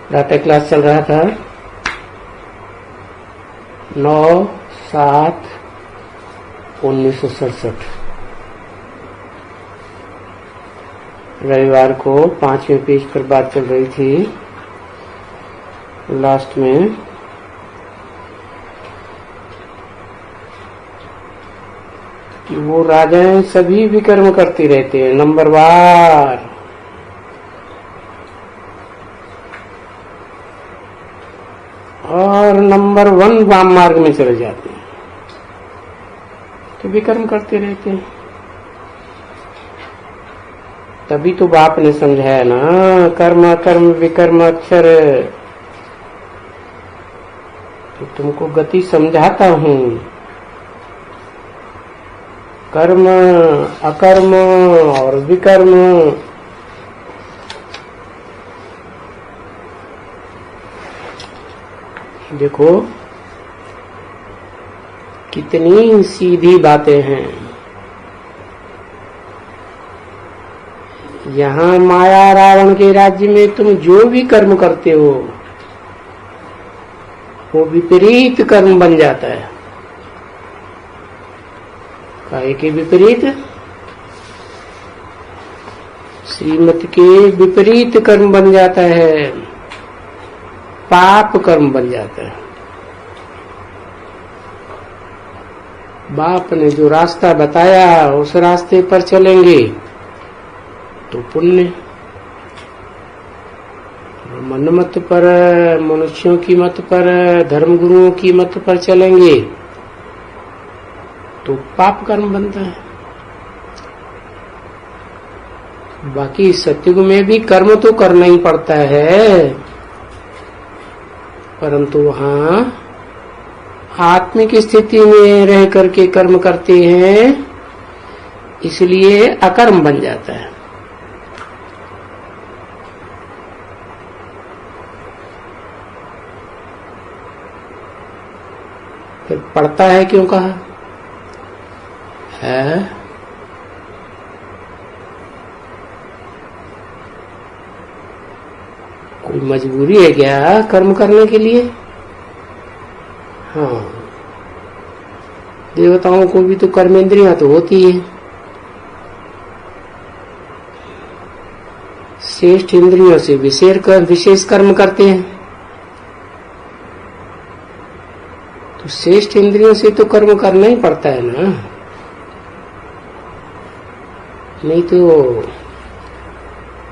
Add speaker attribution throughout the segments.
Speaker 1: प्रातः क्लास चल रहा था 9/7/1967। रविवार को 5वें पेज पर बात चल रही थी। लास्ट में कि वो राजाएं सभी विकर्म करती रहते हैं नंबरवार। और नंबर 1 वाम मार्ग में चले जाते हैं, तो विकर्म करते रहते हैं। तभी तो बाप ने समझाया ना, कर्म अकर्म विकर्म अक्षर। तो तुमको गति समझाता हूं। कर्म अकर्म और विकर्म, देखो कितनी सीधी बातें हैं। यहाँ माया रावण के राज्य में तुम जो भी कर्म करते हो वो विपरीत कर्म बन जाता है। काहे के विपरीत? श्रीमत के विपरीत कर्म बन जाता है, पाप कर्म बन जाता है। बाप ने जो रास्ता बताया उस रास्ते पर चलेंगे तो पुण्य। मनमत पर, मनुष्यों की मत पर, धर्मगुरुओं की मत पर चलेंगे तो पाप कर्म बनता है। बाकी सत्युग में भी कर्म तो करना ही पड़ता है, परंतु वहां आत्मिक स्थिति में रह करके कर्म करते हैं, इसलिए अकर्म बन जाता है। फिर पढ़ता है क्यों कहा है? कोई मजबूरी है क्या कर्म करने के लिए? हाँ, देवताओं को भी तो कर्मेंद्रियां तो होती है। श्रेष्ठ इंद्रियों से विशेष कर्म करते हैं, तो श्रेष्ठ इंद्रियों से तो कर्म करना ही पड़ता है ना, नहीं तो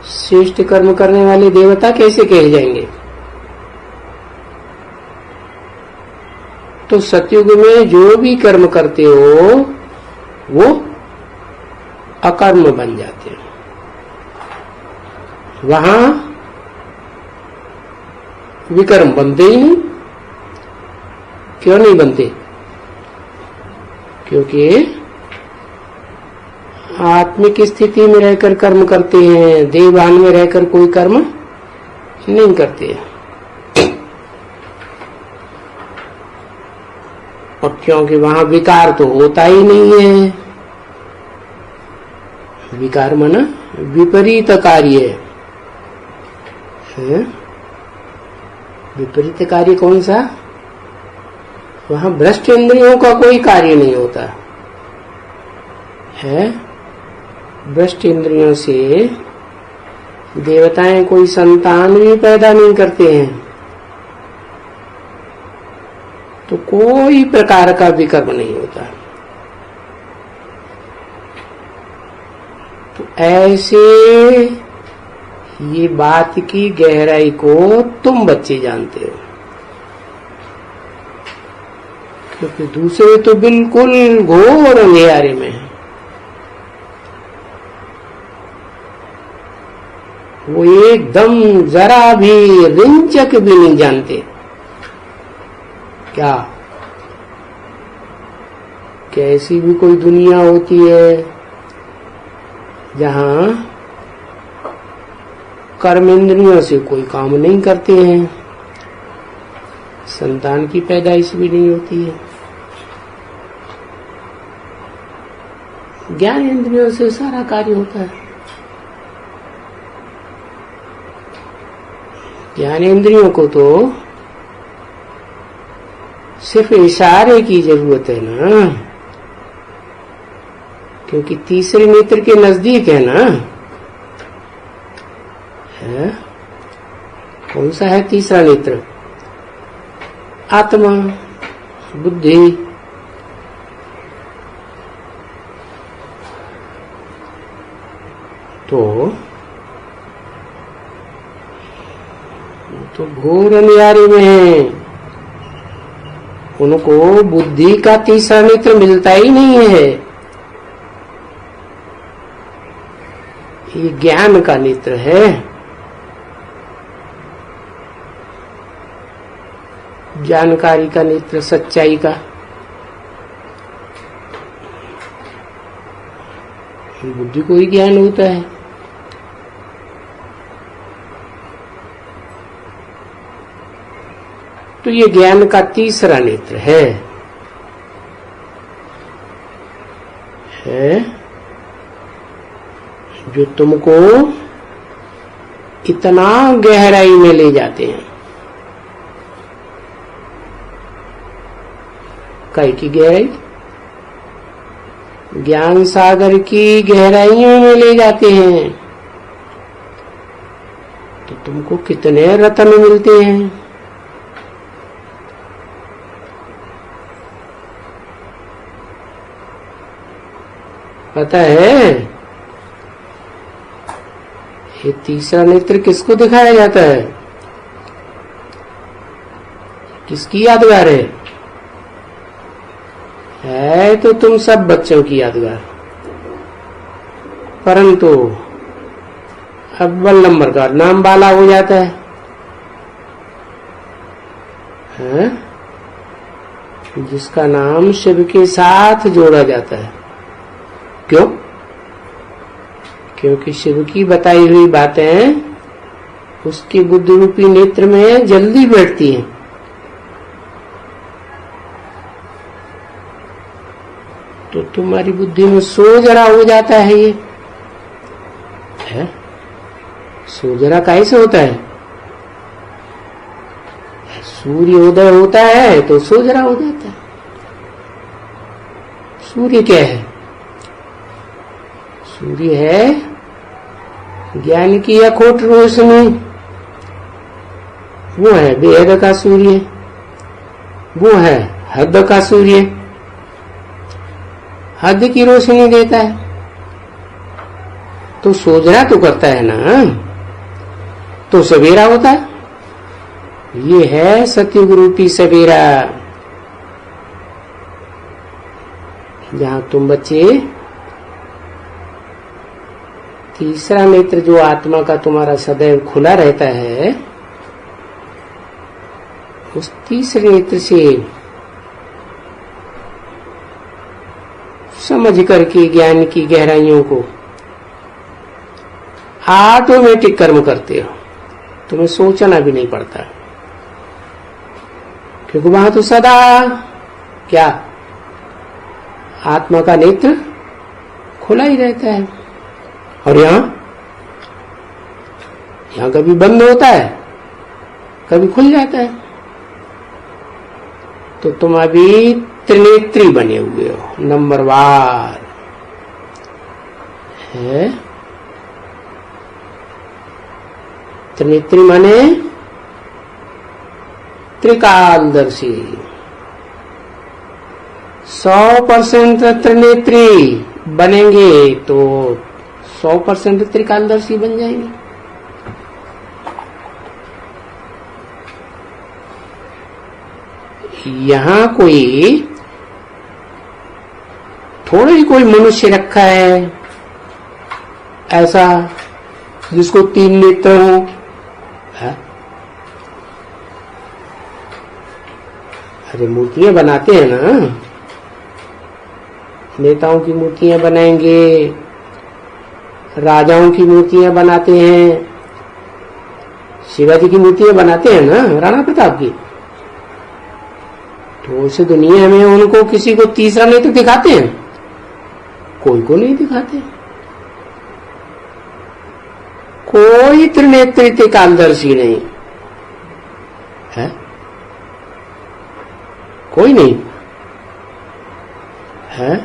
Speaker 1: श्रेष्ठ कर्म करने वाले देवता कैसे कहे जाएंगे? तो सतयुग में जो भी कर्म करते हो वो अकर्म बन जाते हैं। वहां विकर्म बनते ही नहीं। क्यों नहीं बनते? क्योंकि आत्मिक स्थिति में रहकर कर्म करते हैं, देवभान में रहकर कोई कर्म नहीं करते हैं। और क्योंकि वहां विकार तो होता ही नहीं है। विकार माना विपरीत कार्य है। विपरीत कार्य कौन सा? वहां भ्रष्ट इंद्रियों का कोई कार्य नहीं होता है। भ्रष्ट इंद्रियों से देवताएं कोई संतान भी पैदा नहीं करते हैं, तो कोई प्रकार का विकर्म नहीं होता। तो ऐसे ये बात की गहराई को तुम बच्चे जानते हो, क्योंकि दूसरे तो बिल्कुल घोर अंधेरे में है। वो एकदम जरा भी रिंचक भी नहीं जानते क्या कैसी भी कोई दुनिया होती है जहां कर्मेंद्रियों से कोई काम नहीं करते हैं, संतान की पैदाइश भी नहीं होती है, ज्ञान इंद्रियों से सारा कार्य होता है। ज्ञानेंद्रियों को तो सिर्फ इशारे की जरूरत है ना, क्योंकि तीसरे नेत्र के नजदीक है ना। है? कौन सा है तीसरा नेत्र? आत्मा, बुद्धि। तो घोर अंधियारे में है, उनको बुद्धि का तीसरा नेत्र मिलता ही नहीं है। ये ज्ञान का नेत्र है, जानकारी का नेत्र, सच्चाई का। बुद्धि को ही ज्ञान होता है। तो ये ज्ञान का तीसरा नेत्र है। जो तुमको इतना गहराई में ले जाते हैं। काय की गहराई? ज्ञान सागर की गहराइयों में ले जाते हैं। तो तुमको कितने रत्न मिलते हैं। पता है? ये तीसरा नेत्र किसको दिखाया जाता है? किसकी यादगार है? तो तुम सब बच्चों की यादगार। परंतु अव्वल नंबर का नाम वाला हो जाता है, जिसका नाम शिव के साथ जोड़ा जाता है। क्यों? क्योंकि शिव की बताई हुई बातें उसकी बुद्धि रूपी नेत्र में जल्दी बैठती हैं। तो तुम्हारी बुद्धि में सोजरा हो जाता है। ये है? सोजरा कैसे होता है? सूर्योदय होता है तो सोजरा हो जाता है। सूर्य क्या है? सूर्य है ज्ञान की अखोट रोशनी। वो है बेहद का सूर्य, वो है हद का सूर्य। हद की रोशनी देता है तो सोजरा तो करता है ना, तो सवेरा होता है। ये है सतयुग रूपी सवेरा, जहां तुम बच्चे तीसरा नेत्र जो आत्मा का तुम्हारा सदैव खुला रहता है, उस तीसरे नेत्र से समझ करके ज्ञान की गहराइयों को ऑटोमेटिक कर्म करते हो। तुम्हें सोचना भी नहीं पड़ता, क्योंकि वहां तो सदा क्या आत्मा का नेत्र खुला ही रहता है। और यहां कभी बंद होता है, कभी खुल जाता है। तो तुम अभी त्रिनेत्री बने हुए हो, नंबरवार है। त्रिनेत्री माने त्रिकालदर्शी। 100% त्रिनेत्री बनेंगे तो 100% त्रिकालदर्शी बन जाएंगे। यहां कोई थोड़ा ही कोई मनुष्य रखा है ऐसा जिसको 3 नेत्र हो। अरे मूर्तियां बनाते हैं ना, नेताओं की मूर्तियां बनाएंगे, राजाओं की मूर्तियां बनाते हैं, शिवाजी की मूर्तियां बनाते हैं ना, राणा प्रताप की। तो उस दुनिया में उनको किसी को तीसरा नेत्र दिखाते हैं? कोई को नहीं दिखाते। कोई त्रिनेत्री त्रिकालदर्शी नहीं। है? कोई नहीं है।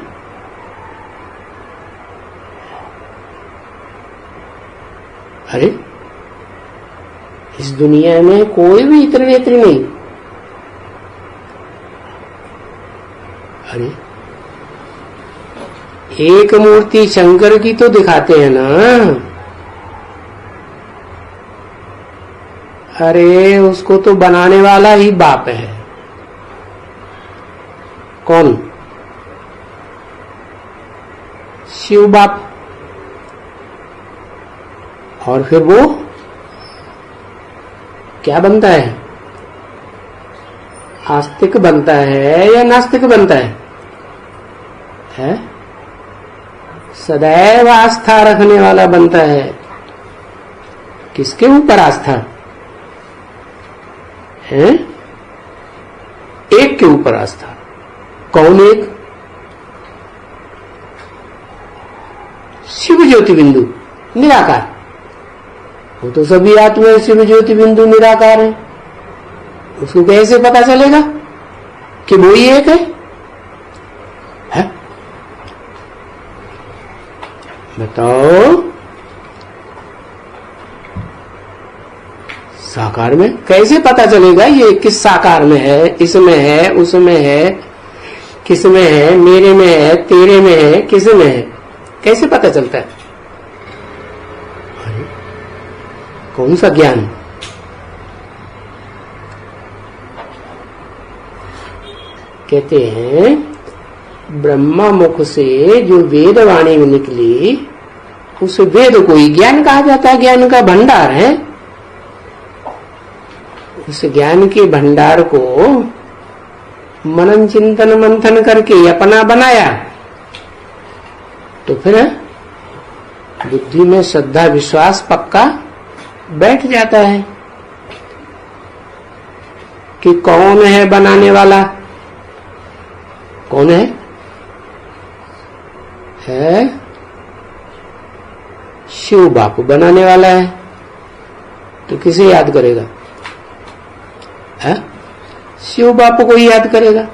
Speaker 1: अरे इस दुनिया में कोई भी इत्र नेत्र नहीं। अरे एक मूर्ति शंकर की तो दिखाते हैं ना। अरे उसको तो बनाने वाला ही बाप है। कौन? शिव बाप। और फिर वो क्या बनता है? आस्तिक बनता है या नास्तिक बनता है? सदैव आस्था रखने वाला बनता है। किसके ऊपर आस्था है? एक के ऊपर आस्था। कौन एक? शिव ज्योति बिंदु निराकार। वो तो सभी आत्मा शिव ज्योति बिंदु निराकार है। उसको कैसे पता चलेगा कि वो ही एक है? बताओ। साकार में कैसे पता चलेगा ये किस साकार में है? इसमें है, उसमें है, किस में है? मेरे में है, तेरे में है, किस में है? कैसे पता चलता है? कौन सा ज्ञान? कहते हैं ब्रह्मा मुख से जो वेद वाणी में निकली उस वेद को ही ज्ञान कहा जाता है। ज्ञान का भंडार है। उस ज्ञान के भंडार को मनन चिंतन मंथन करके अपना बनाया तो फिर बुद्धि में श्रद्धा विश्वास पक्का बैठ जाता है कि कौन है बनाने वाला। कौन है? शिव बापू बनाने वाला है। तो किसे याद करेगा? है? शिव बापू को ही याद करेगा।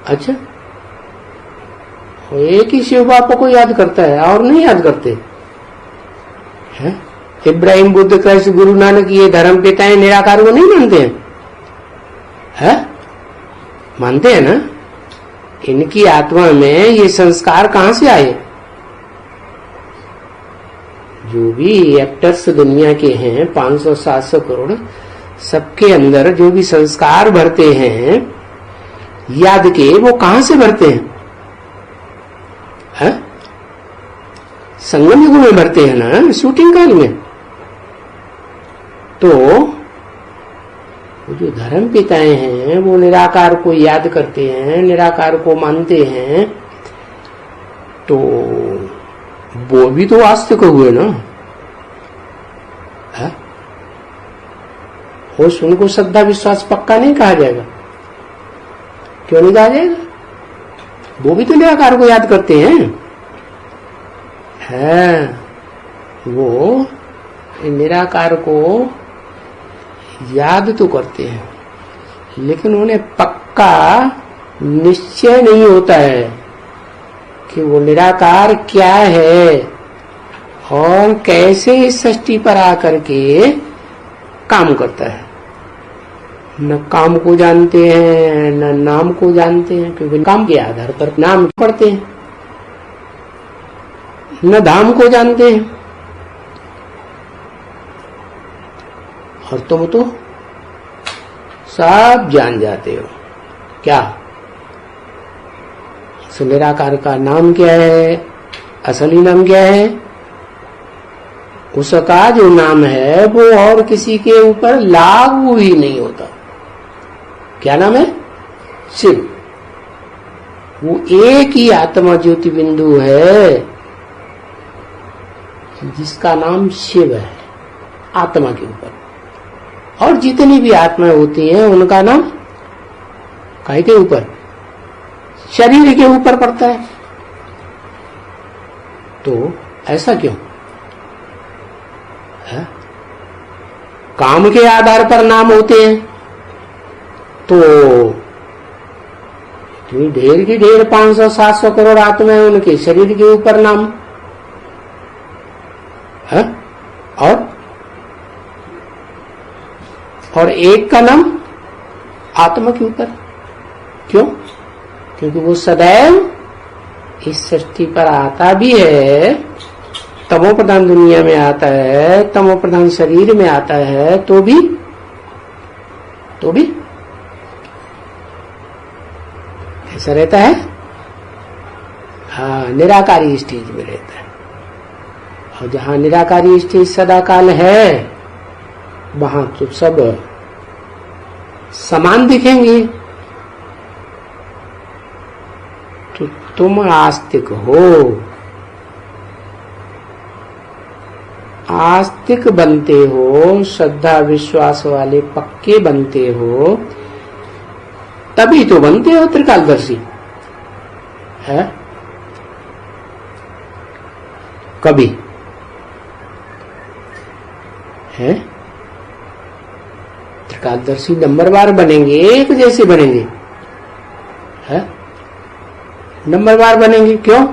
Speaker 1: अच्छा, एक ही शिव बापू को याद करता है और नहीं याद करते हैं? इब्राहिम बुद्ध कृष्ण गुरु नानक ये धर्म पिताएं निराकार को नहीं मानते हैं? मानते हैं ना। इनकी आत्मा में ये संस्कार कहां से आए? जो भी एक्टर्स दुनिया के हैं 500-700 करोड़, सबके अंदर जो भी संस्कार भरते हैं याद के, वो कहां से भरते हैं? संगम युग में भरते हैं ना, शूटिंग काल में। तो जो धर्म पिताएं हैं वो निराकार को याद करते हैं, निराकार को मानते हैं, तो वो भी तो आस्तिक हुए ना। उनको श्रद्धा विश्वास पक्का नहीं कहा जाएगा। क्यों नहीं कहा जाएगा? वो भी तो निराकार को याद करते हैं। वो निराकार को याद तो करते हैं, लेकिन उन्हें पक्का निश्चय नहीं होता है कि वो निराकार क्या है और कैसे इस सृष्टि पर आकर के काम करता है। न काम को जानते हैं, न नाम को जानते हैं, क्योंकि काम के आधार पर नाम पढ़ते हैं। न धाम को जानते हैं। और तुम तो सब जान जाते हो। क्या? उस निराकार का नाम क्या है? असली नाम क्या है? उसका जो नाम है वो और किसी के ऊपर लागू ही नहीं होता। क्या नाम है? शिव। वो एक ही आत्मा ज्योति बिंदु है जिसका नाम शिव है आत्मा के ऊपर। और जितनी भी आत्माएं होती हैं उनका नाम काहे के ऊपर? शरीर के ऊपर पड़ता है। तो ऐसा क्यों है? काम के आधार पर नाम होते हैं, तो इतनी ढेर की ढेर 500-700 करोड़ आत्मा है, उनके शरीर के ऊपर नाम है। और एक का नाम आत्मा के ऊपर। क्यों? क्योंकि वो सदैव इस सृष्टि पर आता भी है, तमो प्रधान दुनिया में आता है, तमो प्रधान शरीर में आता है, तो भी ऐसा रहता है। हाँ, निराकारी स्टेज में रहता है। और जहां निराकारी स्टेज सदाकाल है, वहां तो सब समान दिखेंगे। तो तुम आस्तिक हो, आस्तिक बनते हो, श्रद्धा विश्वास वाले पक्के बनते हो, तभी तो बनते हो त्रिकालदर्शी है। कभी है त्रिकालदर्शी नंबरवार बनेंगे, एक जैसे बनेंगे है, नंबरवार बनेंगे। क्यों?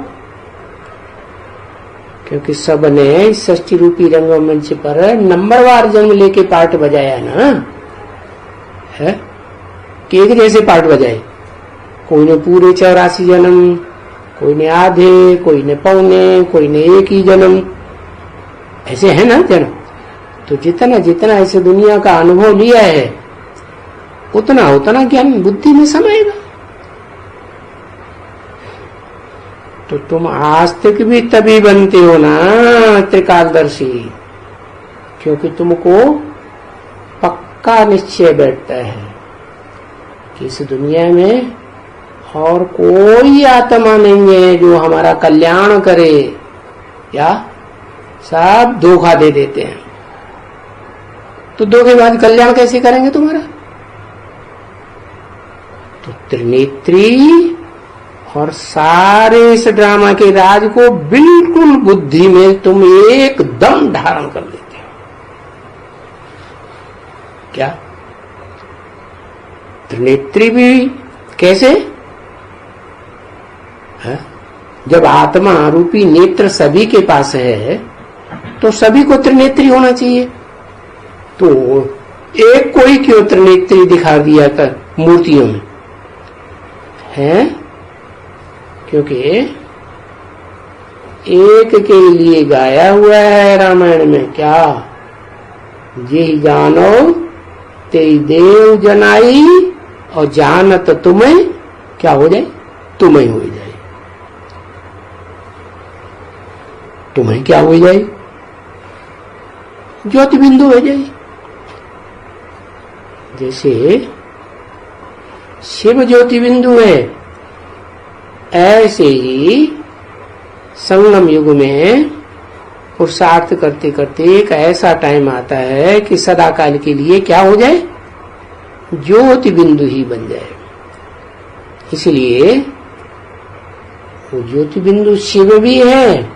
Speaker 1: क्योंकि सब ने षष्ठी रूपी रंगमंच पर नंबरवार जन्म लेके पार्ट बजाया ना है, कि एक जैसे पार्ट बजाए। कोई ने पूरे 84 जन्म, कोई ने आधे, कोई ने पौने, कोई ने एक ही जन्म, ऐसे है ना जन्म। तो जितना जितना ऐसे दुनिया का अनुभव लिया है, उतना उतना ज्ञान बुद्धि में समाएगा। तो तुम आस्तिक भी तभी बनते हो ना त्रिकालदर्शी, क्योंकि तुमको पक्का निश्चय बैठता है कि इस दुनिया में और कोई आत्मा नहीं है जो हमारा कल्याण करे, या सब धोखा दे देते हैं। तो धोखेबाज कल्याण कैसे करेंगे तुम्हारा? तो त्रिनेत्री और सारे इस ड्रामा के राज को बिल्कुल बुद्धि में तुम एकदम धारण कर लेते हो। क्या? त्रिनेत्री भी कैसे है? जब आत्मा रूपी नेत्र सभी के पास है, तो सभी को त्रिनेत्री होना चाहिए। तो एक कोई क्यों त्रिनेत्री दिखा दिया कर मूर्तियों में है? क्योंकि एक के लिए गाया हुआ है रामायण में, क्या? ये जानो तेरी देव जनाई, और जानत तुम्हें क्या हो जाए? तुम्हें हो जाए। तुम्हें क्या हो जाए? ज्योति बिंदु हो जाए। जैसे शिव ज्योति बिंदु है, ऐसे ही संगम युग में पुरुषार्थ करते करते एक ऐसा टाइम आता है कि सदाकाल के लिए क्या हो जाए? ज्योति बिंदु ही बन जाए। इसलिए वो ज्योति बिंदु शिव भी है,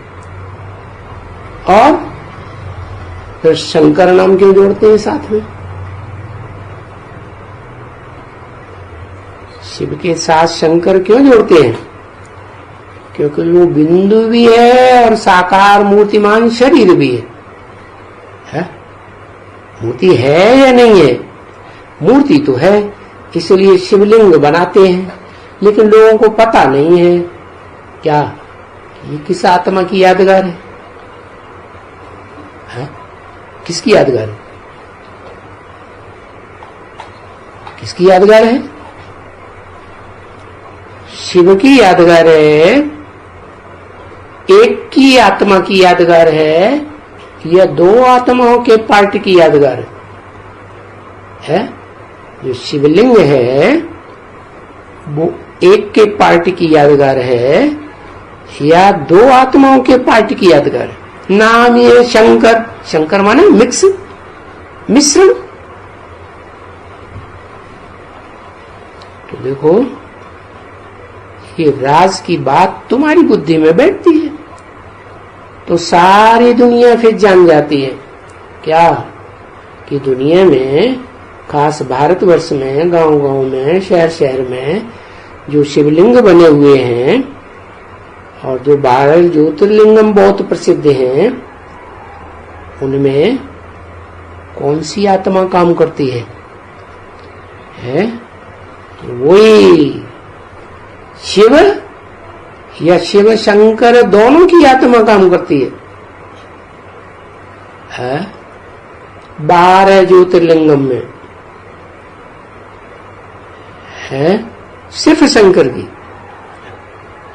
Speaker 1: और फिर शंकर नाम क्यों जोड़ते हैं साथ में? शिव के साथ शंकर क्यों जोड़ते हैं? क्योंकि वो बिंदु भी है और साकार मूर्तिमान शरीर भी है? मूर्ति है या नहीं है? मूर्ति तो है, इसलिए शिवलिंग बनाते हैं, लेकिन लोगों को पता नहीं है क्या ये किस आत्मा की यादगार है? किसकी यादगार है? किसकी यादगार है? शिव की यादगार है, एक की आत्मा की यादगार है, या दो आत्माओं के पार्ट की यादगार है? जो शिवलिंग है वो एक के पार्ट की यादगार है, या दो आत्माओं के पार्ट की यादगार है? नाम ये शंकर, शंकर माने मिक्स, मिश्रण। तो देखो, ये राज की बात तुम्हारी बुद्धि में बैठती है, तो सारी दुनिया फिर जान जाती है क्या? कि दुनिया में, खास भारतवर्ष में, गांव-गांव में, शहर-शहर में जो शिवलिंग बने हुए हैं और जो 12 ज्योतिर्लिंगम बहुत प्रसिद्ध हैं, उनमें कौन सी आत्मा काम करती है? वही शिव या शिव शंकर दोनों की आत्मा काम करती है 12 ज्योतिर्लिंगम में है सिर्फ शंकर की।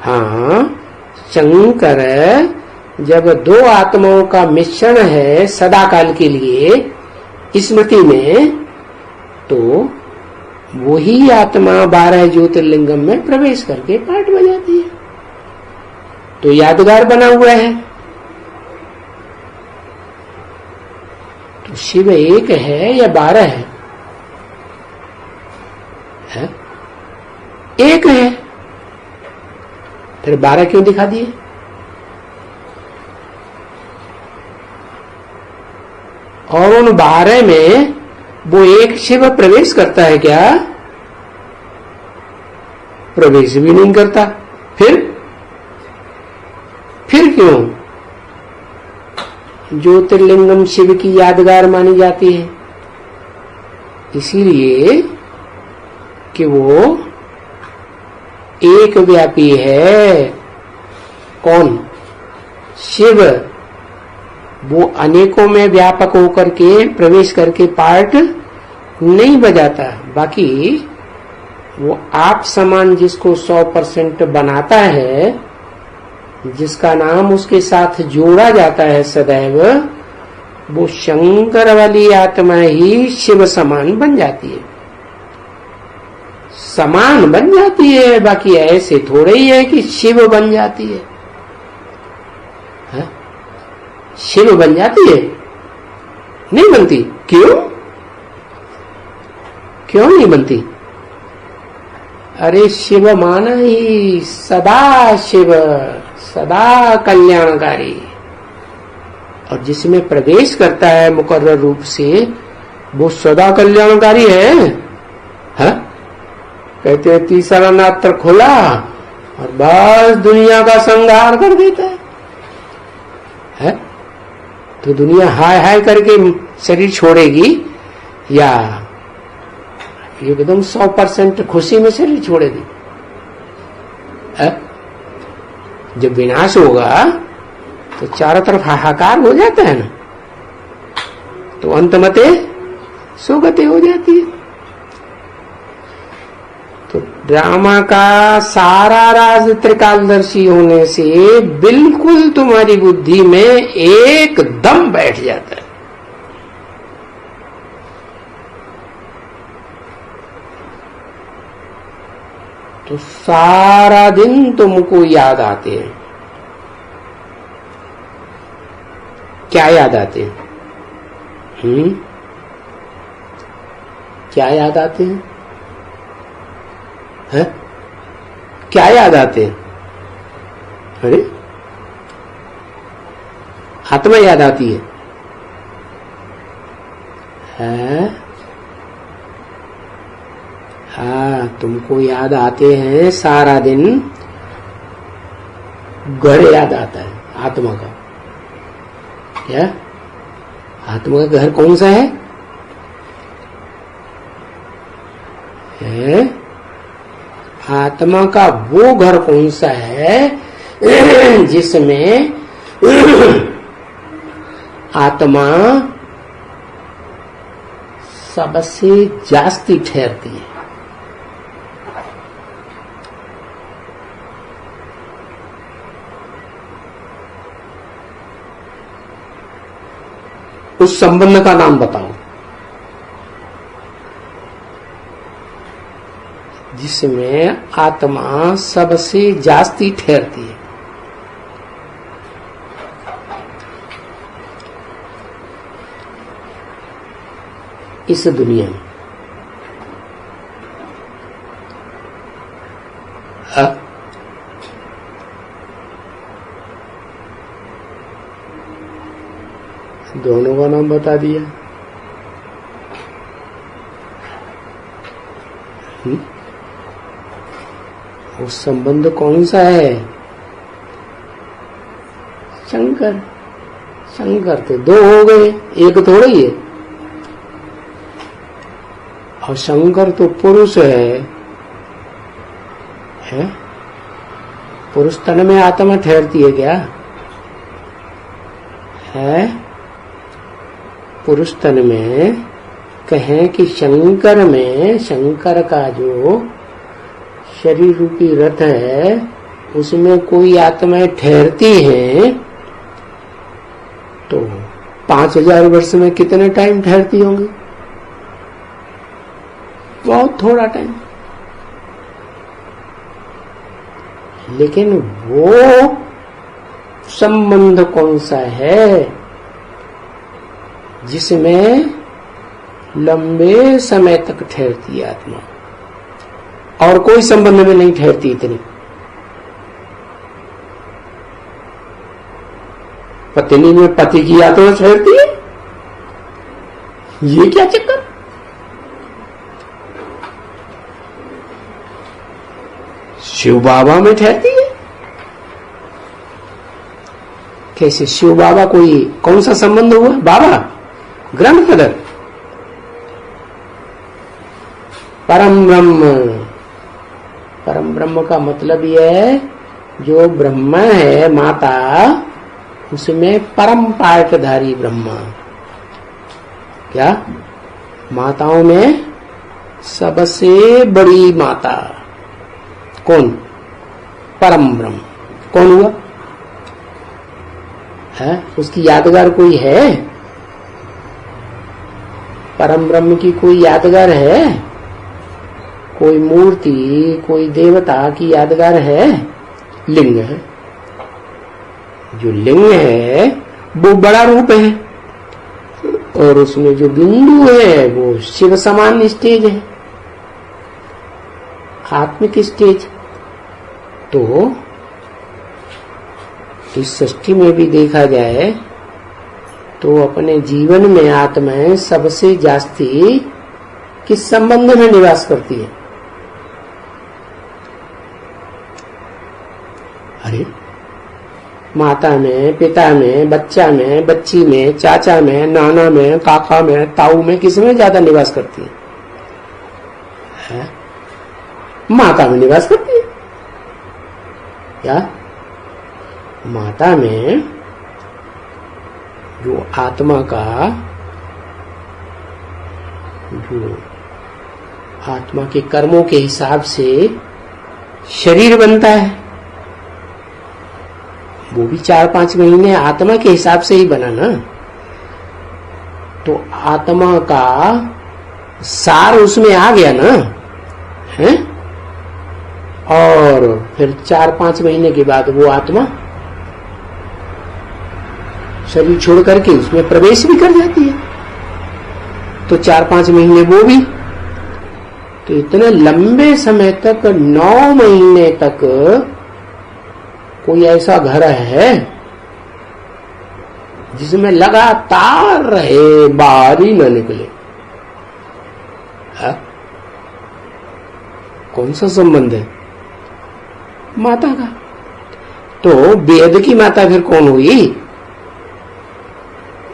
Speaker 1: हाँ, शंकर जब दो आत्माओं का मिश्रण है सदाकाल के लिए स्मृति में, तो वही आत्मा 12 ज्योतिर्लिंगम में प्रवेश करके पाठ बजाती है। तो यादगार बना हुआ है। तो शिव एक है या 12 है? एक है। फिर 12 क्यों दिखा दिए? और उन 12 में वो एक शिव प्रवेश करता है क्या? प्रवेश भी नहीं करता। फिर क्यों? ज्योतिर्लिंगम शिव की यादगार मानी जाती है, इसीलिए कि वो एक व्यापी है। कौन? शिव। वो अनेकों में व्यापक होकर के प्रवेश करके पार्ट नहीं बजाता। बाकी वो आप समान जिसको 100% बनाता है, जिसका नाम उसके साथ जोड़ा जाता है सदैव, वो शंकर वाली आत्मा ही शिव समान बन जाती है। समान बन जाती है, बाकी ऐसे थोड़े ही है कि शिव बन जाती है। शिव बन जाती है? नहीं बनती। क्यों नहीं बनती? अरे शिव माना ही सदा शिव, सदा कल्याणकारी। और जिसमें प्रवेश करता है मुकर्रर रूप से, वो सदा कल्याणकारी है। कहते हैं तीसरा नेत्र खुला और बस दुनिया का संहार कर देता है? तो दुनिया हाय हाय करके शरीर छोड़ेगी या एकदम 100% खुशी में शरीर छोड़ेगी? जब विनाश होगा तो चारों तरफ हाहाकार हो जाता है ना, तो अंतमते सुगति हो जाती है। तो ड्रामा का सारा राज त्रिकालदर्शी होने से बिल्कुल तुम्हारी बुद्धि में एकदम बैठ जाता है। तो सारा दिन तुमको याद आते हैं। क्या याद आते हैं? क्या याद आते हैं? क्या याद आते हैं? अरे आत्मा याद आती है? हाँ, तुमको याद आते हैं सारा दिन। घर याद आता है आत्मा का। क्या? आत्मा का घर कौन सा है? आत्मा का वो घर कौन सा है जिसमें आत्मा सबसे जास्ती ठहरती है? उस संबंध का नाम बताओ जिसमें आत्मा सबसे जास्ती ठहरती है। इस दुनिया में दोनों का नाम बता दिया। वो संबंध कौन सा है? शंकर। शंकर तो दो हो गए, एक थोड़ा ही है। और शंकर तो पुरुष है? पुरुष तन में आत्मा ठहरती है क्या? है पुरुष तन में। कहें कि शंकर में, शंकर का जो शरीर रूपी रथ है उसमें कोई आत्माएं ठहरती हैं, तो 5000 वर्ष में कितने टाइम ठहरती होंगी? बहुत थोड़ा टाइम। लेकिन वो संबंध कौन सा है जिसमें लंबे समय तक ठहरती है आत्मा, और कोई संबंध में नहीं ठहरती इतनी? पत्नी में पति की आत्मा ठहरती है, ये क्या चक्कर? शिव बाबा में ठहरती है कैसे? शिव बाबा कोई कौन सा संबंध हुआ? बाबा ग्रैंडफादर, परम ब्रह्म। परम ब्रह्म का मतलब यह है जो ब्रह्म है माता, उसमें परम पाठधारी ब्रह्मा। क्या? माताओं में सबसे बड़ी माता कौन? परम ब्रह्म। कौन हुआ है? उसकी यादगार कोई है? परम ब्रह्म की कोई यादगार है? कोई मूर्ति, कोई देवता की यादगार है? लिंग है। जो लिंग है वो बड़ा रूप है, और उसमें जो बिंदु है वो शिव समान स्टेज है, आत्मिक स्टेज। तो इस सृष्टि में भी देखा जाए तो अपने जीवन में आत्माएं सबसे जास्ती किस संबंध में निवास करती है? अरे माता में, पिता में, बच्चा में, बच्ची में, चाचा में, नाना में, काका में, ताऊ में, किसमें ज्यादा निवास करती है? माता में निवास करती है। क्या? माता में जो आत्मा का, जो आत्मा के कर्मों के हिसाब से शरीर बनता है, वो भी 4-5 महीने आत्मा के हिसाब से ही बना ना। तो आत्मा का सार उसमें आ गया ना, है? और फिर 4-5 महीने के बाद वो आत्मा शरीर छोड़ करके उसमें प्रवेश भी कर जाती है, तो 4-5 महीने वो भी। तो इतने लंबे समय तक, 9 महीने तक कोई ऐसा घर है जिसमें लगातार रहे, बाहर ही न निकले? है? कौन सा संबंध है? माता का। तो वेद की माता फिर कौन हुई?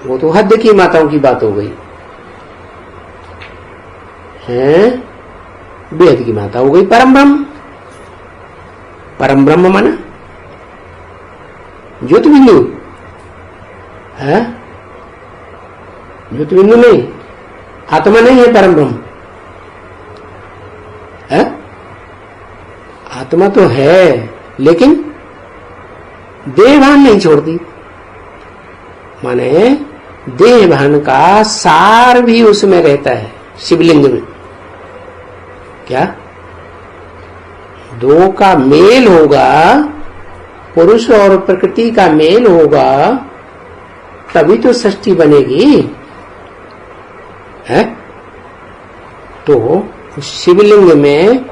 Speaker 1: वो तो हद की माताओं की बात हो गई है। वेद की माता हो गई परम ब्रह्म। परम ब्रह्म माना ज्योति बिंदु है? ज्योति बिंदु नहीं, आत्मा नहीं है परम ब्रह्म है? आत्मा तो है, लेकिन देह भान नहीं छोड़ती। माने देह भान का सार भी उसमें रहता है, शिवलिंग में। क्या? दो का मेल होगा, पुरुष और प्रकृति का मेल होगा, तभी तो सृष्टि बनेगी, है? तो शिवलिंग में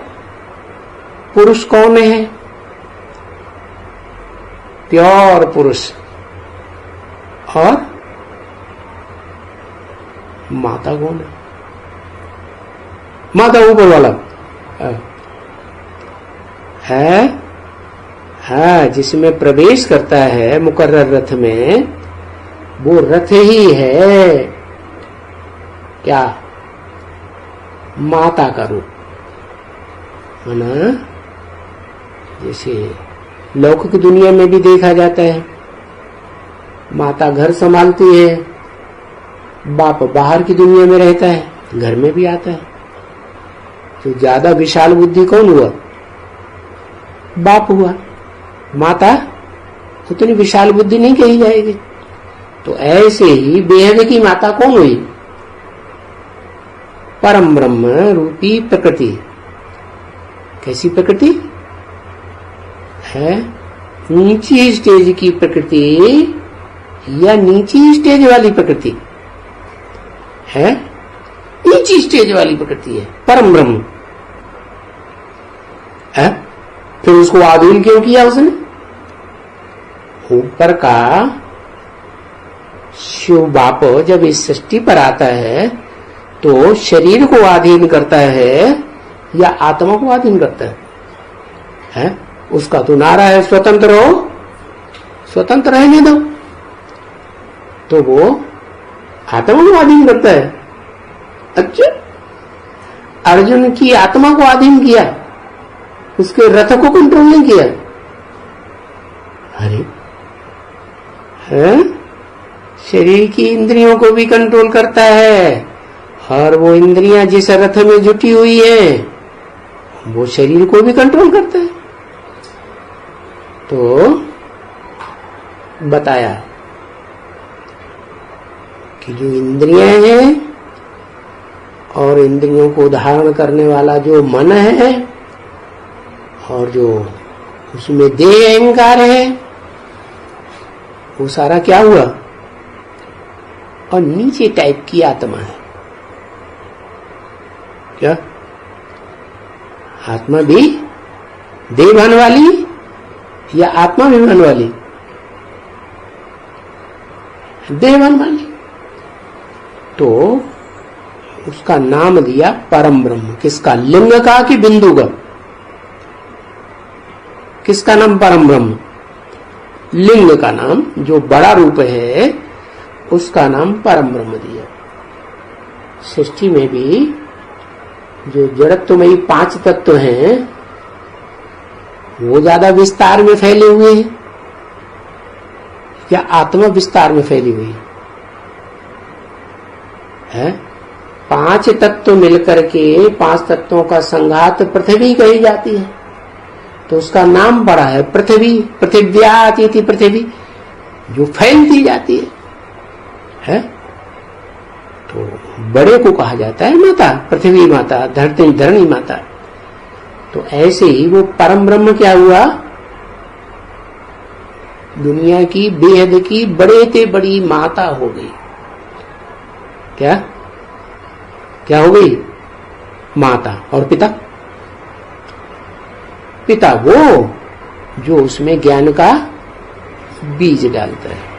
Speaker 1: पुरुष कौन है? प्योर पुरुष। और माता कौन है? माता ऊपर वाला है, हाँ, जिसमें प्रवेश करता है मुकर्रर रथ में, वो रथ ही है क्या? माता का रूप। माना जैसे लौकिक दुनिया में भी देखा जाता है, माता घर संभालती है, बाप बाहर की दुनिया में रहता है, घर में भी आता है। तो ज्यादा विशाल बुद्धि कौन हुआ? बाप हुआ। माता उतनी विशाल बुद्धि नहीं कही जाएगी। तो ऐसे ही बेहद की माता कौन हुई? परम ब्रह्म रूपी प्रकृति। कैसी प्रकृति है? ऊंची स्टेज की प्रकृति या नीची स्टेज वाली प्रकृति है? नीची स्टेज वाली प्रकृति है परम ब्रह्म है। फिर उसको आधीन क्यों किया उसने? ऊपर का शिव बाप जब इस सृष्टि पर आता है तो शरीर को अधीन करता है या आत्मा को अधीन करता है? उसका तो नारा है स्वतंत्र हो, स्वतंत्र रहने दो। तो वो आत्मा को अधीन करता है। अच्छा, अर्जुन की आत्मा को अधीन किया, उसके रथ को कंट्रोल नहीं किया। अरे है, शरीर की इंद्रियों को भी कंट्रोल करता है, और वो इंद्रियां जिस रथ में जुटी हुई है वो शरीर को भी कंट्रोल करता है। तो बताया कि जो इंद्रियां हैं और इंद्रियों को धारण करने वाला जो मन है और जो उसमें देह अहंकार है, वो सारा क्या हुआ? और नीचे टाइप की आत्मा है। क्या आत्मा भी देहभान वाली या आत्मा विमान वाली? देहभान वाली। तो उसका नाम दिया परम ब्रह्म। किसका? लिंग का कि बिंदु का? किसका नाम परम ब्रह्म? लिंग का नाम, जो बड़ा रूप है उसका नाम परम ब्रह्म दिया। सृष्टि में भी जो जड़त्वमयी 5 तत्व हैं वो ज्यादा विस्तार में फैले हुए हैं या आत्मा विस्तार में फैली हुई है? 5 तत्व मिलकर के 5 तत्वों का संघात पृथ्वी कही जाती है। तो उसका नाम बड़ा है पृथ्वी। पृथिव्याति पृथ्वी, जो फैलती जाती है? तो बड़े को कहा जाता है माता, पृथ्वी माता, धरणी माता। तो ऐसे ही वो परम ब्रह्म क्या हुआ? दुनिया की बेहद की बड़े से बड़ी माता हो गई। क्या क्या हो गई? माता। और पिता? पिता वो जो उसमें ज्ञान का बीज डालता है।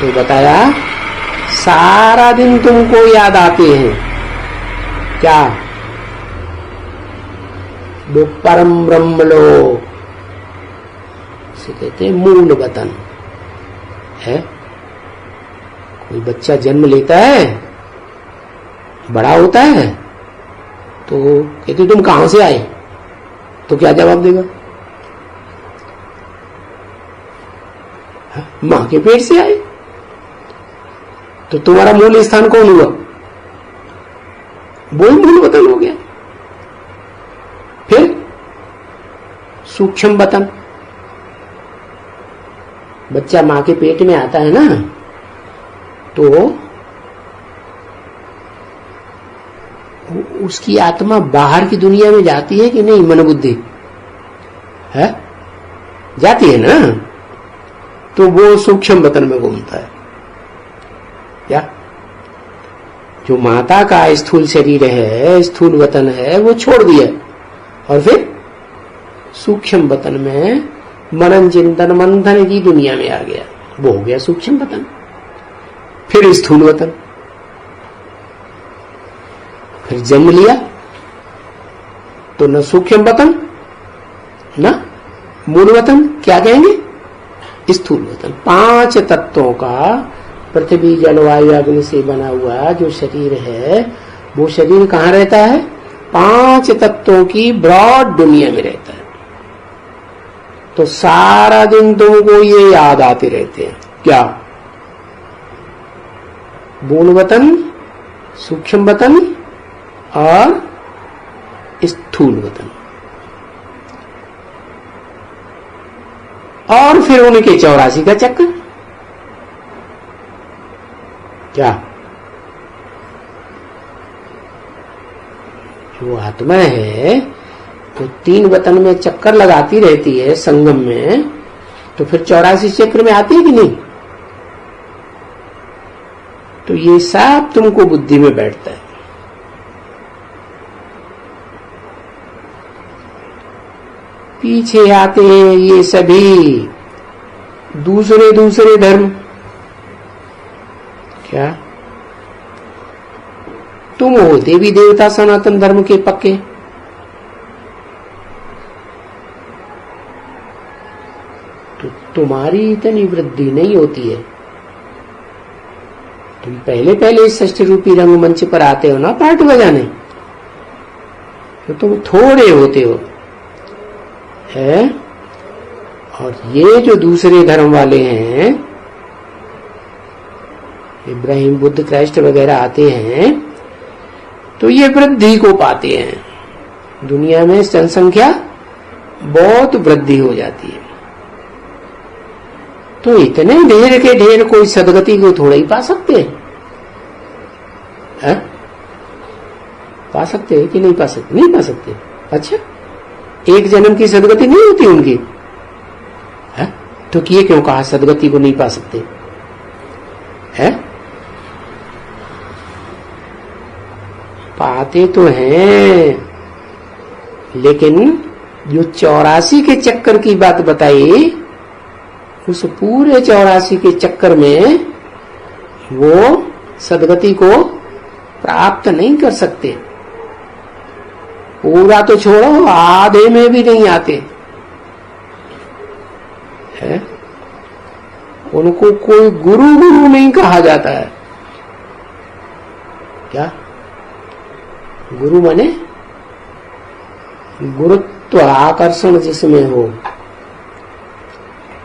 Speaker 1: तो बताया सारा दिन तुमको याद आते हैं क्या? वो परम ब्रह्म लोग से कहते हैं मूल वतन है। कोई बच्चा जन्म लेता है, बड़ा होता है, तो कहते तुम कहां से आए? तो क्या जवाब देगा? मां के पेट से आए। तो तुम्हारा मूल स्थान कौन हुआ? वो मूल वतन हो गया। फिर सूक्ष्म वतन, बच्चा मां के पेट में आता है ना, तो उसकी आत्मा बाहर की दुनिया में जाती है कि नहीं? मन बुद्धि है, जाती है ना। तो वो सूक्ष्म वतन में घूमता है। क्या? जो माता का स्थूल शरीर है, स्थूल वतन है, वो छोड़ दिया और फिर सूक्ष्म वतन में मनन चिंतन मंथन की दुनिया में आ गया। वो हो गया सूक्ष्म वतन। फिर स्थूल वतन फिर जन्म लिया तो न सूक्ष्म वतन न मूल वतन, क्या कहेंगे, स्थूल वतन। 5 तत्वों का पृथ्वी जल वायु अग्नि से बना हुआ जो शरीर है, वो शरीर कहाँ रहता है, 5 तत्वों की ब्रॉड दुनिया में रहता है। तो सारा दिन तुमको ये याद आते रहते हैं, क्या, मूल वतन, सूक्ष्म वतन और स्थूल वतन। और फिर उनके 84 का चक्कर, क्या, जो आत्मा है तो 3 वतन में चक्कर लगाती रहती है संगम में, तो फिर 84 चक्र में आती है कि नहीं। तो ये सब तुमको बुद्धि में बैठता है। पीछे आते हैं ये सभी दूसरे दूसरे धर्म, क्या, तुम हो देवी देवता सनातन धर्म के पक्के, तो तुम्हारी इतनी वृद्धि नहीं होती है। तुम पहले पहले षष्ठ रूपी रंगमंच पर आते हो ना पार्ट बजाने, तो तुम थोड़े होते हो है। और ये जो दूसरे धर्म वाले हैं, इब्राहिम बुद्ध क्राइस्ट वगैरह आते हैं, तो ये वृद्धि को पाते हैं। दुनिया में जनसंख्या बहुत वृद्धि हो जाती है, तो इतने ढेर के ढेर कोई सदगति को थोड़ा ही पा सकते हैं? पा सकते हैं कि नहीं पा सकते? नहीं पा सकते। अच्छा, एक जन्म की सदगति नहीं होती उनकी है? तो ये क्यों कहा सदगति को नहीं पा सकते है? पाते तो हैं, लेकिन जो 84 के चक्कर की बात बताई, उस पूरे 84 के चक्कर में वो सदगति को प्राप्त नहीं कर सकते। पूरा तो छोड़ो, आधे में भी नहीं आते है। उनको कोई गुरु नहीं कहा जाता है। क्या गुरु माने? गुरुत्व आकर्षण जिसमें हो,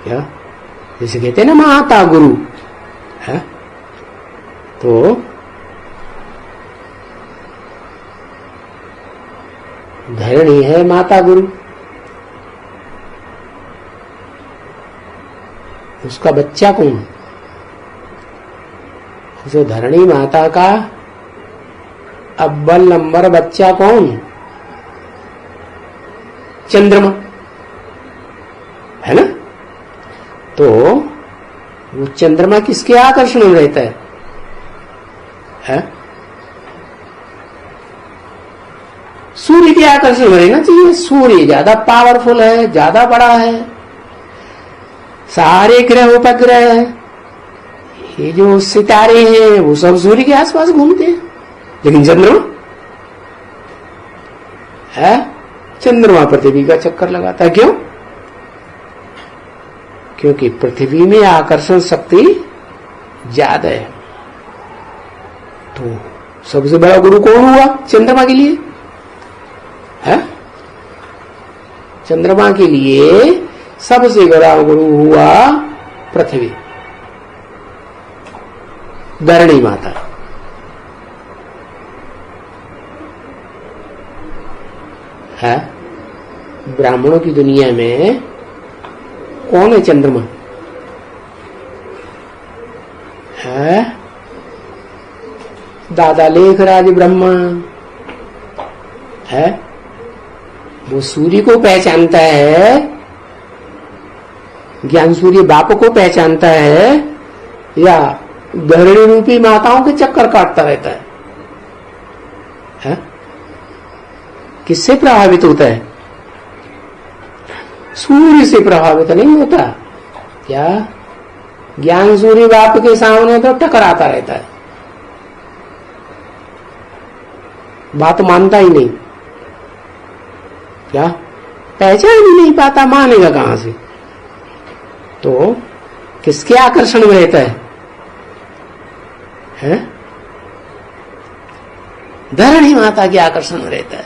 Speaker 1: क्या, जैसे कहते हैं ना माता गुरु है, तो धरणी है माता गुरु, उसका बच्चा कौन? जो धरणी माता का अव्वल नंबर बच्चा कौन? चंद्रमा है ना। तो वो चंद्रमा किसके आकर्षण में रहता है? सूर्य के आकर्षण में रहना चाहिए। सूर्य ज्यादा पावरफुल है, ज्यादा बड़ा है। सारे ग्रह उपग्रह, ये जो सितारे हैं वो सब सूर्य के आसपास घूमते हैं, लेकिन चंद्रमा है, चंद्रमा पृथ्वी का चक्कर लगाता है। क्यों? क्योंकि पृथ्वी में आकर्षण शक्ति ज्यादा है। तो सबसे बड़ा गुरु कौन हुआ चंद्रमा के लिए है? चंद्रमा के लिए सबसे बड़ा गुरु हुआ पृथ्वी, धरणी माता है। ब्राह्मणों की दुनिया में कौन है चंद्रमा है? दादा लेखराज ब्रह्मा है। वो सूर्य को पहचानता है, ज्ञान सूर्य बाप को पहचानता है, या धरणी रूपी माताओं के चक्कर काटता रहता है? किससे प्रभावित होता है? सूर्य से प्रभावित नहीं होता। क्या ज्ञान सूर्य बाप के सामने तो टकराता रहता है। बात मानता ही नहीं, क्या पहचान ही नहीं पाता, मानेगा कहां से? तो किसके आकर्षण में रहता है? धरणी माता के आकर्षण में रहता है।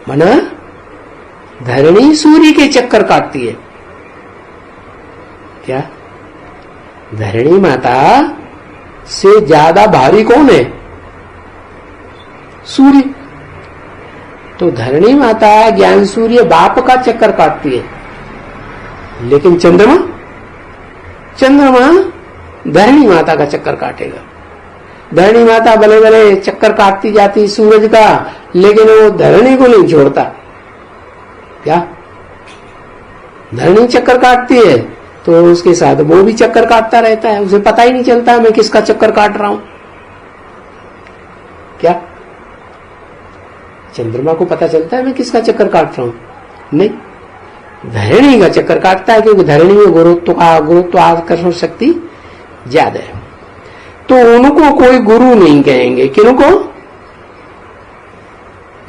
Speaker 1: माना धरणी सूर्य के चक्कर काटती है। क्या धरणी माता से ज्यादा भारी कौन है? सूर्य। तो धरणी माता ज्ञान सूर्य बाप का चक्कर काटती है, लेकिन चंद्रमा धरणी माता का चक्कर काटेगा। धरणी माता भले भले चक्कर काटती जाती सूरज का, लेकिन वो धरणी को नहीं छोड़ता। क्या धरणी चक्कर काटती है तो उसके साथ वो भी चक्कर काटता रहता है, उसे पता ही नहीं चलता मैं किसका चक्कर काट रहा हूं। क्या चंद्रमा को पता चलता है मैं किसका चक्कर काट रहा हूं? नहीं, धरणी का चक्कर काटता है, क्योंकि धरणी में गुरुत्व आकर्षण शक्ति ज्यादा है। तो उनको कोई गुरु नहीं कहेंगे। किनको?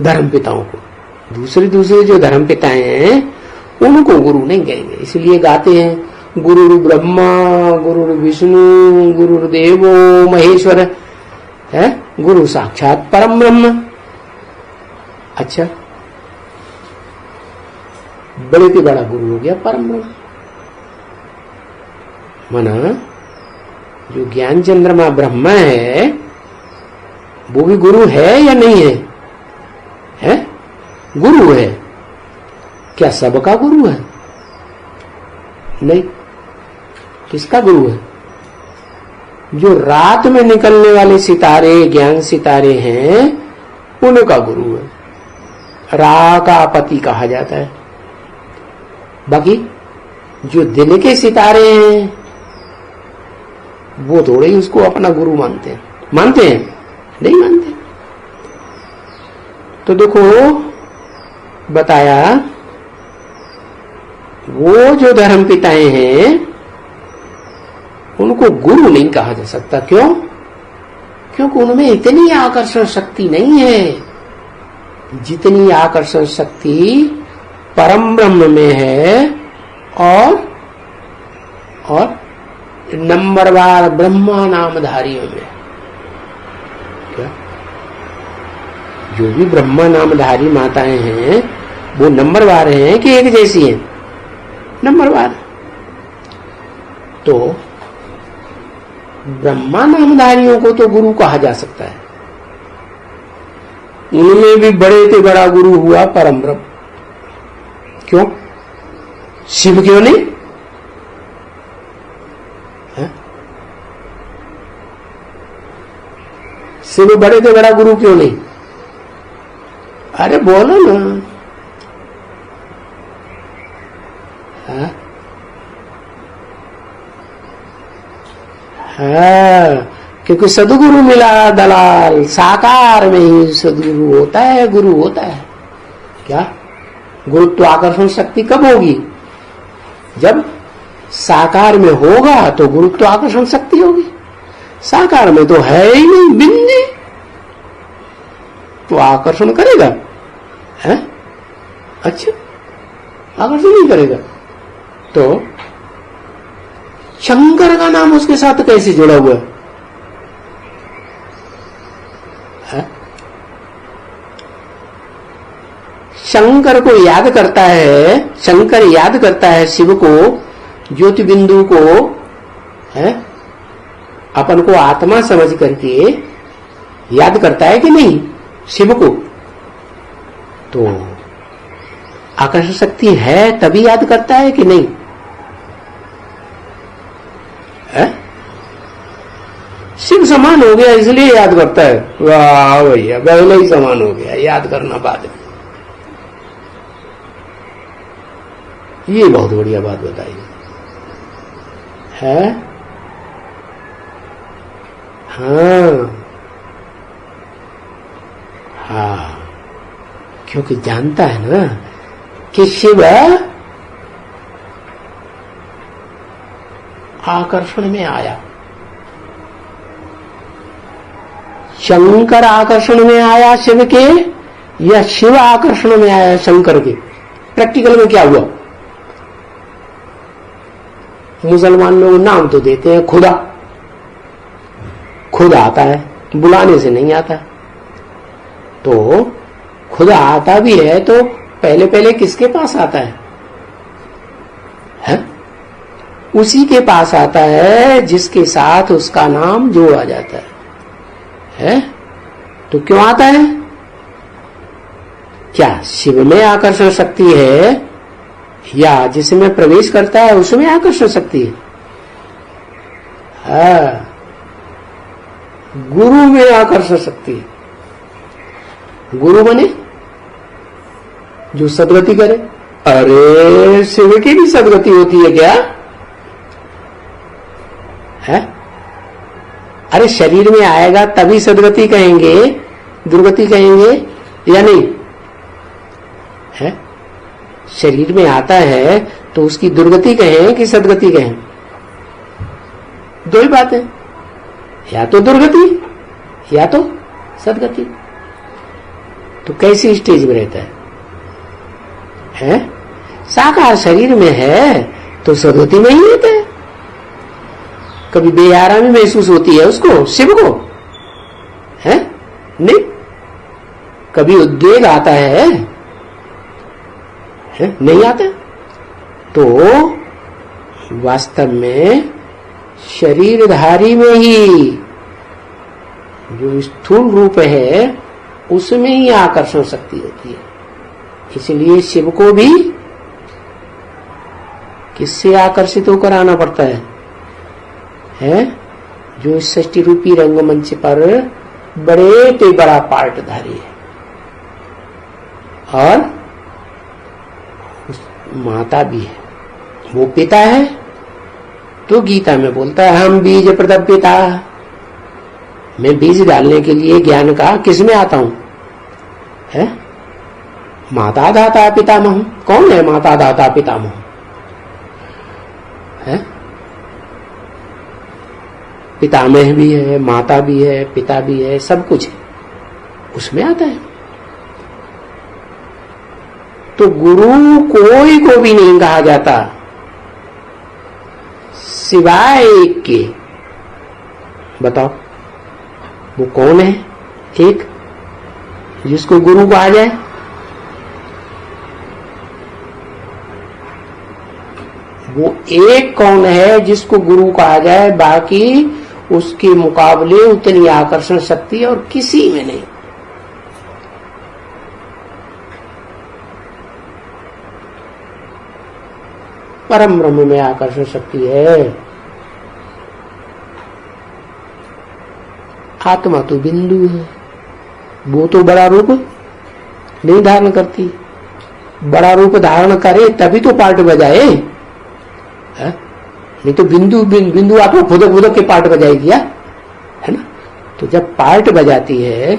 Speaker 1: धर्मपिताओं को। दूसरे जो धर्मपिताएं हैं उनको गुरु नहीं कहेंगे। इसलिए गाते हैं गुरु ब्रह्मा गुरु विष्णु गुरुदेवो महेश्वर है, गुरु साक्षात परम ब्रह्म। अच्छा, बड़े से बड़ा गुरु हो गया परम ब्रह्म। माना जो ज्ञान चंद्रमा ब्रह्मा है वो भी गुरु है या नहीं है? है, गुरु है। क्या सबका गुरु है? नहीं। किसका गुरु है? जो रात में निकलने वाले सितारे, ज्ञान सितारे हैं, उनका गुरु है। रा का पति कहा जाता है। बाकी जो दिन के सितारे हैं वो थोड़े ही उसको अपना गुरु मानते हैं। मानते हैं? नहीं मानते। तो देखो बताया, वो जो धर्मपिताएं हैं उनको गुरु नहीं कहा जा सकता। क्यों? क्योंकि उनमें इतनी आकर्षण शक्ति नहीं है जितनी आकर्षण शक्ति परम ब्रह्म में है और नंबरवार ब्रह्मा नामधारियों में। क्या जो भी ब्रह्मा नामधारी माताएं हैं वो नंबरवार हैं कि एक जैसी हैं? नंबरवार। तो ब्रह्मा नामधारियों को तो गुरु कहा जा सकता है। उनमें भी बड़े से बड़ा गुरु हुआ परम ब्रह्म। क्यों? शिव क्यों नहीं? है? शिव बड़े से बड़ा गुरु क्यों नहीं? अरे बोलो ना। है? हाँ, क्योंकि सदगुरु मिला दलाल, साकार में ही सदगुरु होता है, गुरु होता है। क्या गुरुत्व आकर्षण शक्ति कब होगी? जब साकार में होगा तो गुरुत्व आकर्षण शक्ति होगी। साकार में तो है ही नहीं, बिंदी, तो आकर्षण करेगा? है? अच्छा, आकर्षण नहीं करेगा। तो शंकर का नाम उसके साथ कैसे जुड़ा हुआ है? शंकर को याद करता है, शंकर याद करता है शिव को, ज्योति बिंदु को, है अपन को आत्मा समझ करके याद करता है कि नहीं शिव को? तो आकर्षण शक्ति है तभी याद करता है कि नहीं? है? शिव समान हो गया इसलिए याद करता है। वाह भैया, पहले ही समान हो गया, याद करना बाद में। ये बहुत बढ़िया बात बताई है। हाँ हाँ, क्योंकि जानता है ना कि शिव आकर्षण में आया। शंकर आकर्षण में आया शिव के या शिव आकर्षण में आया शंकर के? प्रैक्टिकल में क्या हुआ? मुसलमान लोग नाम तो देते हैं खुदा, खुदा आता है, बुलाने से नहीं आता। तो खुदा आता भी है तो पहले पहले किसके पास आता है? उसी के पास आता है जिसके साथ उसका नाम जोड़ा जाता है? तो क्यों आता है? क्या शिव में आकर्षण शक्ति है या जिसमें प्रवेश करता है उसमें आकर्षण शक्ति है? गुरु में आकर्षण शक्ति है। गुरु बने जो सदगति करे। अरे शिव की भी सदगति होती है क्या? है? अरे शरीर में आएगा तभी सदगति कहेंगे, दुर्गति कहेंगे या नहीं? है? शरीर में आता है तो उसकी दुर्गति कहें कि सदगति कहें? दो ही बात है, या तो दुर्गति या तो सदगति। तो कैसी स्टेज में रहता है? साकार शरीर में है तो सदगति में ही रहता है। कभी बेआरामी महसूस होती है उसको, शिव को? है नहीं? कभी उद्वेग आता है? नहीं आता। तो वास्तव में शरीरधारी में ही जो स्थूल रूप है उसमें ही आकर्षण शक्ति होती है। इसलिए शिव को भी किससे आकर्षित होकर आना पड़ता है? जो इस सृष्टि रूपी रंगमंच पर बड़े से बड़ा पार्टधारी है। और माता भी है, वो पिता है। तो गीता में बोलता है हम बीज प्रदप पिता। मैं बीज डालने के लिए ज्ञान का किस में आता हूं? है? माता दाता पितामह। कौन है माता दाता पितामह? है? पितामह भी है, माता भी है, पिता भी है, सब कुछ है, उसमें आता है। तो गुरु कोई को भी नहीं कहा जाता सिवाय एक के। बताओ वो कौन है एक जिसको गुरु कहा जाए? वो एक कौन है जिसको गुरु कहा जाए? बाकी उसके मुकाबले उतनी आकर्षण शक्ति और किसी में नहीं। परम ब्रह्म में आकर्षण शक्ति है। आत्मा तो बिंदु है, वो तो बड़ा रूप नहीं धारण करती। बड़ा रूप धारण करे तभी तो पार्ट बजाए, नहीं तो बिंदु आत्मा फुदक फुदक के पार्ट बजाएगी, है ना? तो जब पार्ट बजाती है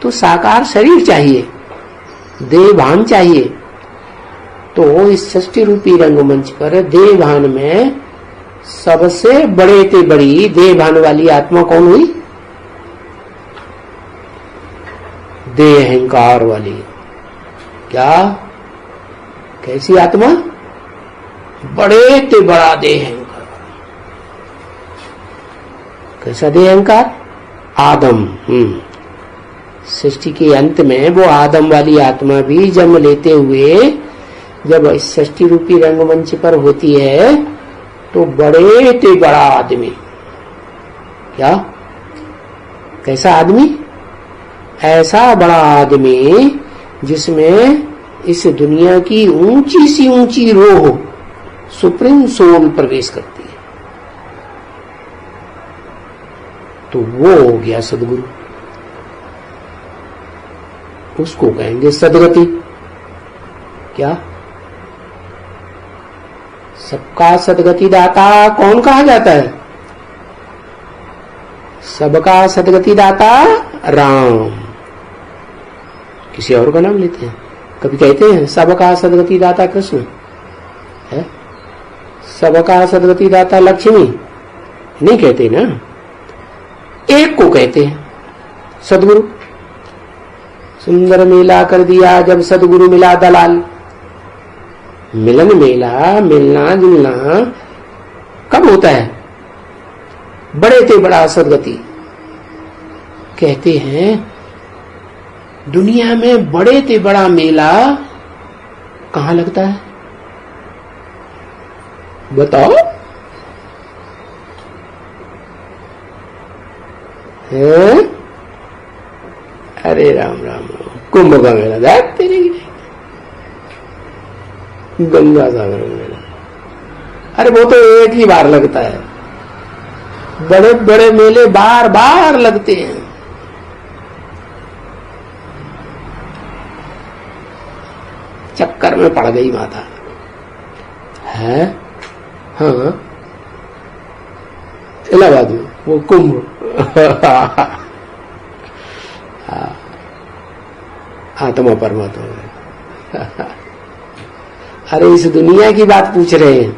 Speaker 1: तो साकार शरीर चाहिए, देवभान चाहिए। तो इस सृष्टि रूपी रंगमंच पर देवभान में सबसे बड़े से बड़ी देवभान वाली आत्मा कौन हुई? देह अहंकार वाली। क्या? कैसी आत्मा? बड़े से बड़ा देह अहंकार। कैसा देह अहंकार? आदम। सृष्टि के अंत में वो आदम वाली आत्मा भी जन्म लेते हुए जब इस सृष्टि रूपी रंगमंच पर होती है तो बड़े से बड़ा आदमी। क्या? कैसा आदमी? ऐसा बड़ा आदमी जिसमें इस दुनिया की ऊंची सी ऊंची रूह सुप्रीम सोल प्रवेश करती है। तो वो हो गया सदगुरु। उसको कहेंगे सदगति। क्या? सबका सदगति दाता कौन कहा जाता है? सबका सदगति दाता राम। किसी और का नाम लेते हैं? कभी कहते हैं सबका सदगति दाता कृष्ण है, सबका सदगति दाता लक्ष्मी? नहीं कहते ना, एक को कहते हैं। सदगुरु। सुंदर मेला कर दिया जब सदगुरु मिला दलाल। मिलन मेला, मिलना जुलना कब होता है? बड़े ते बड़ा सदगति। कहते हैं दुनिया में बड़े ते बड़ा मेला कहां लगता है? बताओ। है? अरे राम राम राम, कुंभ का मेला देख तेरे गंगा सागर मेला। अरे वो तो एक ही बार लगता है, बड़े बड़े मेले बार बार लगते हैं। चक्कर में पड़ गई माता है। हाँ, इलाहाबाद में वो कुंभ। आत्मा परमात्मा। अरे इस दुनिया की बात पूछ रहे हैं।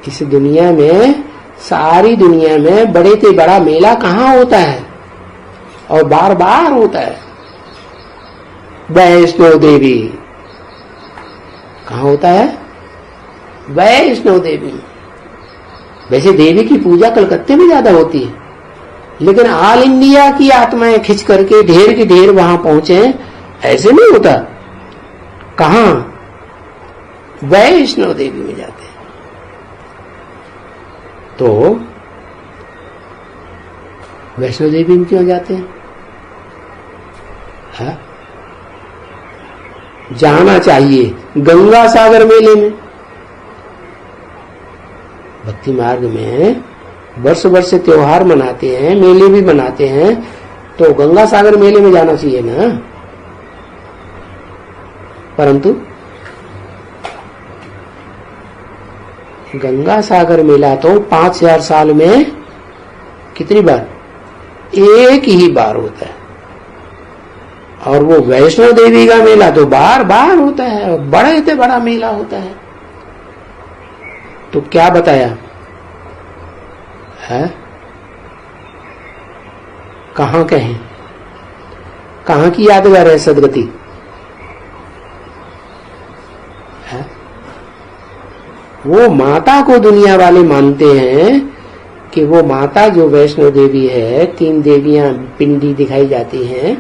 Speaker 1: इस दुनिया में, सारी दुनिया में बड़े से बड़ा मेला कहाँ होता है और बार बार होता है? वैष्णो देवी। कहाँ होता है? वैष्णो देवी। वैसे देवी की पूजा कलकत्ते में ज्यादा होती है, लेकिन ऑल इंडिया की आत्माएं खिंच करके ढेर की ढेर वहां पहुंचे, ऐसे नहीं होता। कहां? वैष्णो देवी में जाते हैं। तो वैष्णो देवी में क्यों जाते हैं? है? जाना चाहिए गंगा सागर मेले में। भक्ति मार्ग में वर्ष वर्ष त्योहार मनाते हैं, मेले भी मनाते हैं, तो गंगा सागर मेले में जाना चाहिए ना। परंतु गंगा सागर मेला तो 5000 साल में कितनी बार? एक ही बार होता है। और वो वैष्णो देवी का मेला तो बार बार होता है, बड़े से बड़ा मेला होता है। तो क्या बताया है? कहां कहें? कहां की यादगार है सदगति? है? वो माता को दुनिया वाले मानते हैं कि वो माता जो वैष्णो देवी है, 3 देवियां पिंडी दिखाई जाती हैं,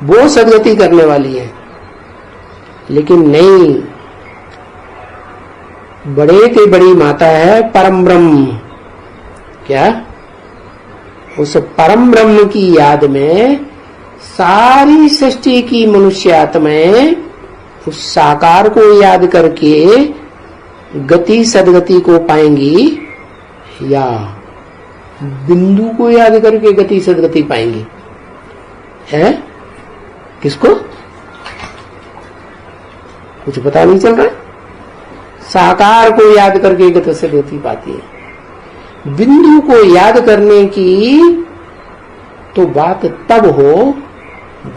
Speaker 1: वो सदगति करने वाली है। लेकिन नहीं, बड़े से बड़ी माता है परम ब्रह्म। क्या? उस परम ब्रह्म की याद में सारी सृष्टि की मनुष्य आत्माएं उस साकार को याद करके गति सदगति को पाएंगी, या बिंदु को याद करके गति सदगति पाएंगी? है? किसको? कुछ पता नहीं चल रहा। साकार को याद करके गति सदगति पाती है। बिंदु को याद करने की तो बात तब हो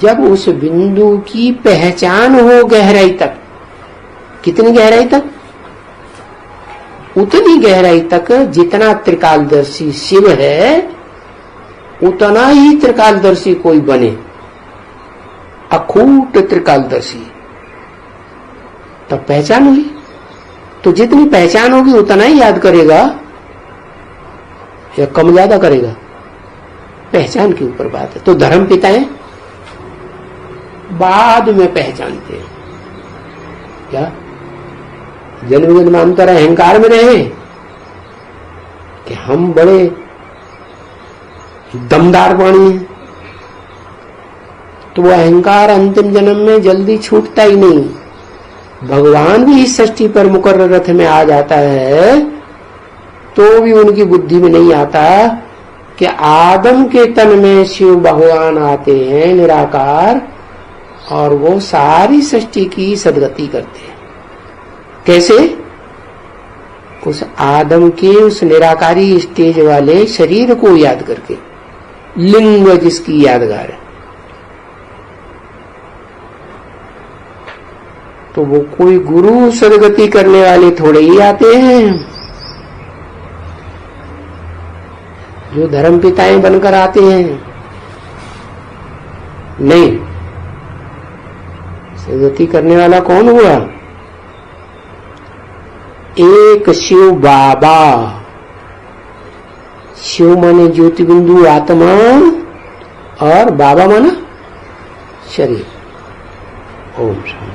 Speaker 1: जब उस बिंदु की पहचान हो गहराई तक। कितनी गहराई तक? उतनी गहराई तक जितना त्रिकालदर्शी शिव है, उतना ही त्रिकालदर्शी कोई बने, अखूट त्रिकालदर्शी। तब पहचान हुई। तो जितनी पहचान होगी उतना ही याद करेगा या कम ज्यादा करेगा? पहचान के ऊपर बात है। तो धर्म पिताएं बाद में पहचानते हैं। क्या? जन्म जन्मांतर अहंकार में रहे कि हम बड़े दमदार वाणी हैं, तो वो अहंकार अंतिम जन्म में जल्दी छूटता ही नहीं। भगवान भी इस सृष्टि पर मुकर्रर रथ में आ जाता है तो भी उनकी बुद्धि में नहीं आता कि आदम के तन में शिव भगवान आते हैं निराकार, और वो सारी सृष्टि की सदगति करते हैं। कैसे? उस आदम के उस निराकारी स्टेज वाले शरीर को याद करके, लिंग जिसकी यादगार है। तो वो कोई गुरु सदगति करने वाले थोड़े ही आते हैं। जो धर्म पिताएं बनकर आते हैं, नहीं। सदगति करने वाला कौन हुआ? एक शिव बाबा। शिव माने ज्योति बिंदु आत्मा और बाबा माना शरीर। ओम शांति।